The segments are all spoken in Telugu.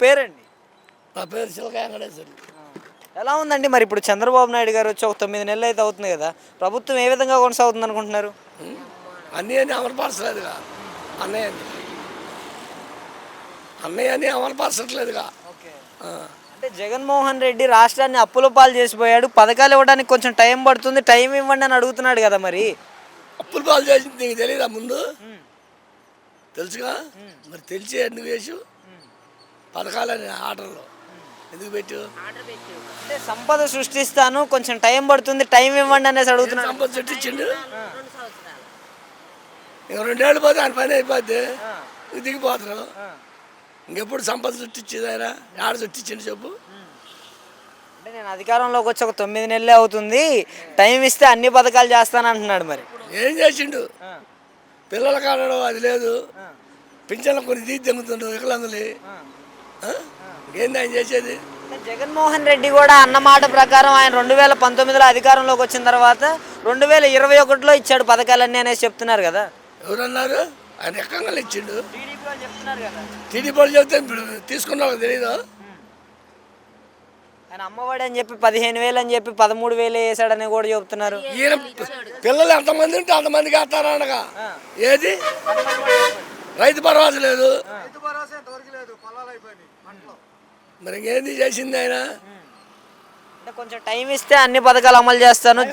పేరండి? నా పేరు చిలకాయ వెంకటేశ్వరి. ఎలా ఉందండి మరి ఇప్పుడు చంద్రబాబు నాయుడు గారు వచ్చి ఒక 9 నెలలు అయితే అవుతుంది కదా, ప్రభుత్వం ఏ విధంగా కొనసాగుతుంది అనుకుంటున్నారు? అన్నీ అని అమలుపరచలేదుగా. అన్నయ్య అన్నయ్య అని అమలుపరచట్లేదుగా. అంటే జగన్మోహన్ రెడ్డి రాష్ట్రాన్ని అప్పుల పాలు చేసిపోయాడు, పథకాలు ఇవ్వడానికి కొంచెం టైం పడుతుంది, టైం ఇవ్వండి అని అడుగుతున్నాడు కదా మరి. అప్పుల పాలు చేసింది నీకు తెలియదా? ముందు తెలుసుగా. మరి తెలిసి ఎందుకు వేసు పథకాలని ఆర్డర్లో ఎందుకు పెట్టు? అంటే సంపద సృష్టిస్తాను, కొంచెం టైం పడుతుంది, టైం ఇవ్వండి అనేసి అడుగుతున్నాడు. సంపద చుట్టించిండు. ఇంక 2 ఏళ్ళు పోతే ఆయన పని అయిపోద్ది, దిగిపోతారు. ఇంకెప్పుడు సంపద చుట్టించేది ఆయన? ఆడ చుట్టించిండు చెప్పు. అంటే నేను అధికారంలోకి వచ్చి ఒక 9 నెలలే అవుతుంది, టైం ఇస్తే అన్ని పథకాలు చేస్తానంటున్నాడు. మరి ఏం చేసిండు? పిల్లల కాడడం అది లేదు, పింఛన్లు కొన్ని తీసి తెంగుతుండ్రు వికలాంగులు. ఇంకేంది ఆయన చేసేది? జగన్మోహన్ రెడ్డి కూడా అన్నమాట ప్రకారం ఆయన 2019లో అధికారంలోకి వచ్చిన తర్వాత 2021లో ఇచ్చాడు పథకాలన్నీ అనేసి చెప్తున్నారు కదా. ఎవరన్నారు? ఆయన ఎక్కంగా ఇచ్చిండు. చెప్తున్నారు కదా. టీడీపీ వాళ్ళు చెప్తే తీసుకున్న వాళ్ళకి తెలీదు. ఆయన అమ్మఒడి అని చెప్పి 15,000 అని చెప్పి 13,000 వేసాడని కూడా చెప్తున్నారు. ఈయన పిల్లలు ఎంతమంది ఉంటే అంతమందికి వేస్తారు అనగా. ఏది రైతు భరోసా లేదు, మరి ఇంకేంది చేసింది ఆయన? అంటే కొంచెం టైం ఇస్తే అన్ని పథకాలు అమలు చేస్తాను,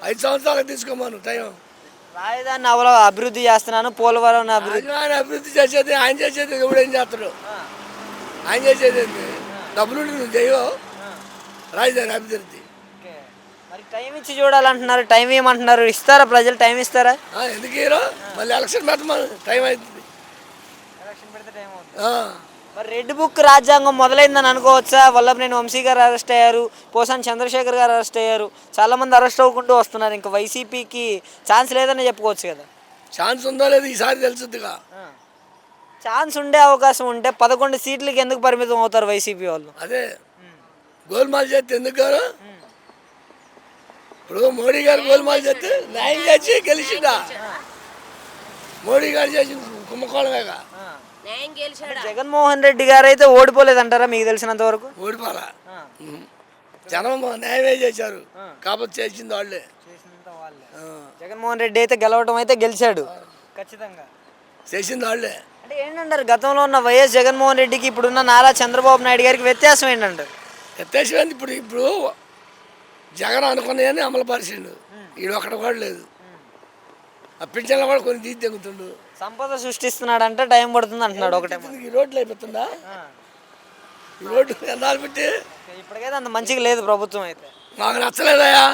5 సంవత్సరాలకు తీసుకోమను టైం. రాజధాని అభివృద్ధి చేస్తున్నాను, పోలవరం అభివృద్ధి. ఆయన అభివృద్ధి చేసేది ఆయన చేసేది ఎవడు ఏం చేస్తాడు? ఆయన చేసేది ఏంటి? డబ్బులు నువ్వు చేయవు రాజధాని అభివృద్ధి. మరి టైం ఇచ్చి చూడాలంటున్నారు, టైం ఏమంటున్నారు? ఇస్తారా ప్రజలు? టైం ఇస్తారా? ఎందుకు హీరో మళ్ళీ ఎలక్షన్ పెట్టమని టైం అవుతుంది. మరి రెడ్ బుక్ రాజ్యాంగం మొదలైందని అనుకోవచ్చా? వల్లభనేని వంశీ గారు అరెస్ట్ అయ్యారు, పోసాని చంద్రశేఖర్ గారు అరెస్ట్ అయ్యారు, చాలామంది అరెస్ట్ అవ్వకుంటూ వస్తున్నారు. ఇంకా వైసీపీకి ఛాన్స్ లేదని చెప్పుకోవచ్చు కదా. ఛాన్స్ ఉందో లేదు ఈసారి తెలుసుద్దిగా. ఛాన్స్ ఉండే అవకాశం ఉంటే 11 సీట్లకి ఎందుకు పరిమితం అవుతారు వైసీపీ వాళ్ళు? అదే గోల్మాల్ చేస్తే ఎందుకు గారు? ఇప్పుడు మోడీ గారు గోల్మాల్ చేస్తే న్యాయం చేసి గెలిచిండా? మోడీ గారు చేసి కుంభకోణమేగా. జగన్మోహన్ రెడ్డి గారు అయితే ఓడిపోలేదంటారా మీకు తెలిసినంత వరకు? ఓడిపోలా. జనం న్యాయమే చేశారు కాబట్టి చేసింది వాళ్ళే. జగన్మోహన్ రెడ్డి అయితే గెలవడం అయితే గెలిచాడు ఖచ్చితంగా, చేసింది వాళ్ళే. అంటే ఏంటంటారు గతంలో ఉన్న వైఎస్ జగన్మోహన్ రెడ్డికి ఇప్పుడున్న నారా చంద్రబాబు నాయుడు గారికి వ్యత్యాసం ఏంటంటారు? వ్యత్యాసం ఏంటి? ఇప్పుడు జగన్ అనుకున్నాయని అమలు పరిచిండు, ఈడు ఒక్కడ కూడా లేదు. ఆ పింఛన్లు కూడా కొన్ని తీసి తెగుతుండు. సంపద సృష్టిస్తున్నాడు అంటే టైం పడుతుంది అంటున్నాడు. ఒకటే ఈ రోడ్లు అయిపోతుందా? ఈ రోడ్డు ఎన్నాళ్ళు పెట్టి ఇప్పటికైతే అంత మంచిగా లేదు ప్రభుత్వం అయితే. నాకు నచ్చలేదయా.